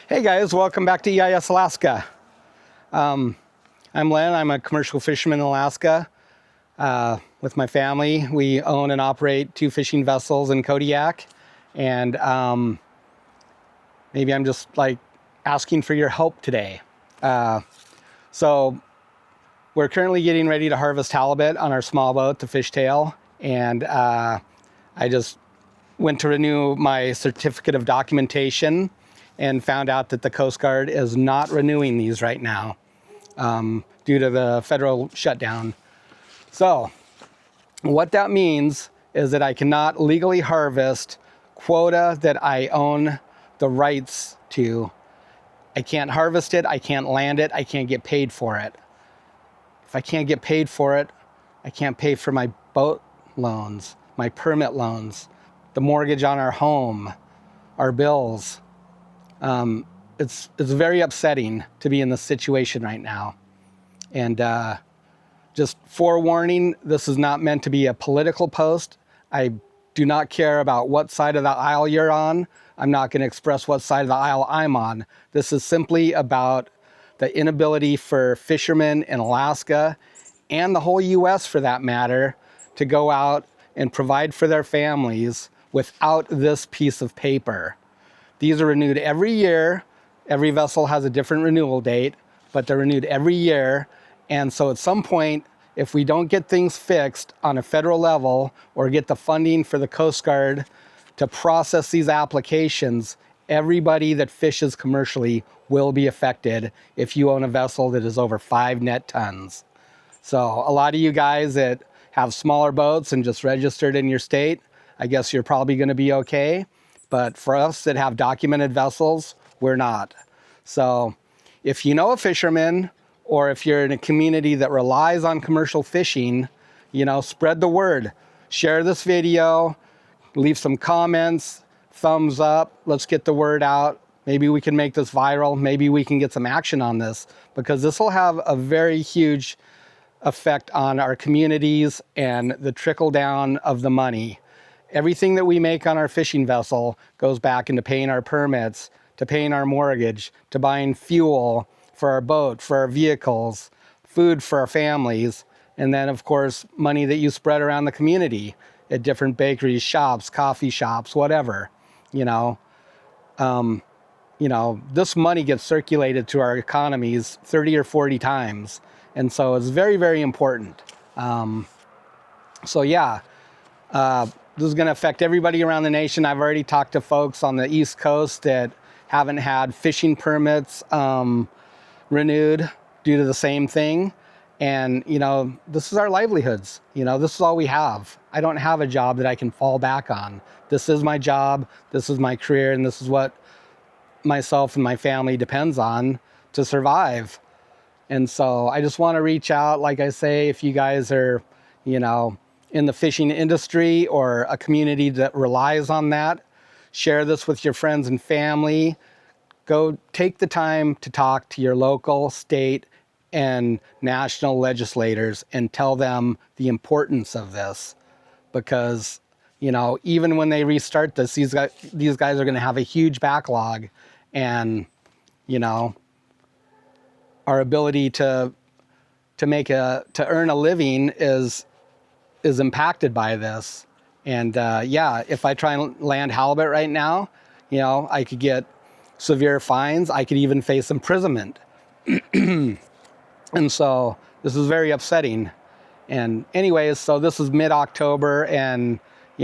Hey guys, welcome back to EIS Alaska. I'm Len, I'm a commercial fisherman in Alaska. With my family, we own and operate 2 fishing vessels in Kodiak. And maybe I'm just like asking for your help today. So we're currently getting ready to harvest halibut on our small boat, the Fishtail. And I just went to renew my certificate of documentation and found out that the Coast Guard is not renewing these right now due to the federal shutdown. So what that means is that I cannot legally harvest quota that I own the rights to. I can't harvest it, I can't land it, I can't get paid for it. If I can't get paid for it, I can't pay for my boat loans, my permit loans, the mortgage on our home, our bills. It's very upsetting to be in this situation right now. And just forewarning, this is not meant to be a political post. I do not care about what side of the aisle you're on. I'm not going to express what side of the aisle I'm on. This is simply about the inability for fishermen in Alaska and the whole U.S. for that matter to go out and provide for their families without this piece of paper. These are renewed every year. Every vessel has a different renewal date, but they're renewed every year. And so at some point, if we don't get things fixed on a federal level or get the funding for the Coast Guard to process these applications, everybody that fishes commercially will be affected if you own a vessel that is over 5 net tons. So a lot of you guys that have smaller boats and just registered in your state, I guess you're probably going to be okay. But for us that have documented vessels, we're not. So if you know a fisherman, or if you're in a community that relies on commercial fishing, spread the word. Share this video, leave some comments, thumbs up. Let's get the word out. Maybe we can make this viral. Maybe we can get some action on this, because this will have a very huge effect on our communities and the trickle down of the money. Everything that we make on our fishing vessel goes back into paying our permits, to paying our mortgage, to buying fuel for our boat, for our vehicles, food for our families, and then of course money that you spread around the community at different bakeries, shops, coffee shops, whatever. This money gets circulated to our economies 30 or 40 times, and so it's very, very important. This is going to affect everybody around the nation. I've already talked to folks on the East Coast that haven't had fishing permits renewed due to the same thing. And, this is our livelihoods. This is all we have. I don't have a job that I can fall back on. This is my job. This is my career. And this is what myself and my family depends on to survive. And so I just want to reach out. Like I say, if you guys are, in the fishing industry or a community that relies on that, share this with your friends and family. Go take the time to talk to your local, state, and national legislators and tell them the importance of this. Because, even when they restart this, these guys are going to have a huge backlog. And, our ability to earn a living is impacted by this. And if I try and land halibut right now, I could get severe fines. I could even face imprisonment. And so this is very upsetting. And anyways, so this is mid-October, and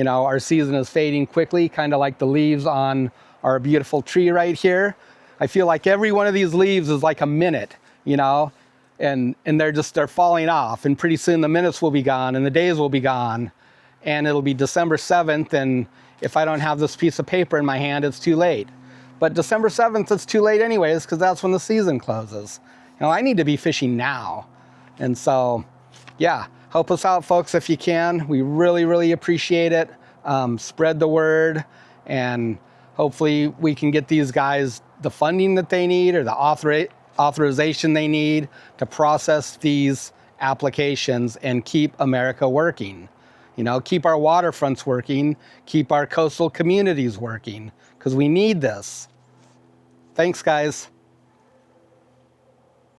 our season is fading quickly, kind of like the leaves on our beautiful tree right here. I feel like every one of these leaves is like a minute, and they're falling off, and pretty soon the minutes will be gone and the days will be gone, and it'll be December 7th, and if I don't have this piece of paper in my hand, it's too late. But December 7th, it's too late anyways, because that's when the season closes. I need to be fishing now. And so, help us out, folks, if you can. We really, really appreciate it. Spread the word, and hopefully we can get these guys the funding that they need, or the authorization they need to process these applications and keep America working. Keep our waterfronts working, keep our coastal communities working, because we need this. Thanks, guys.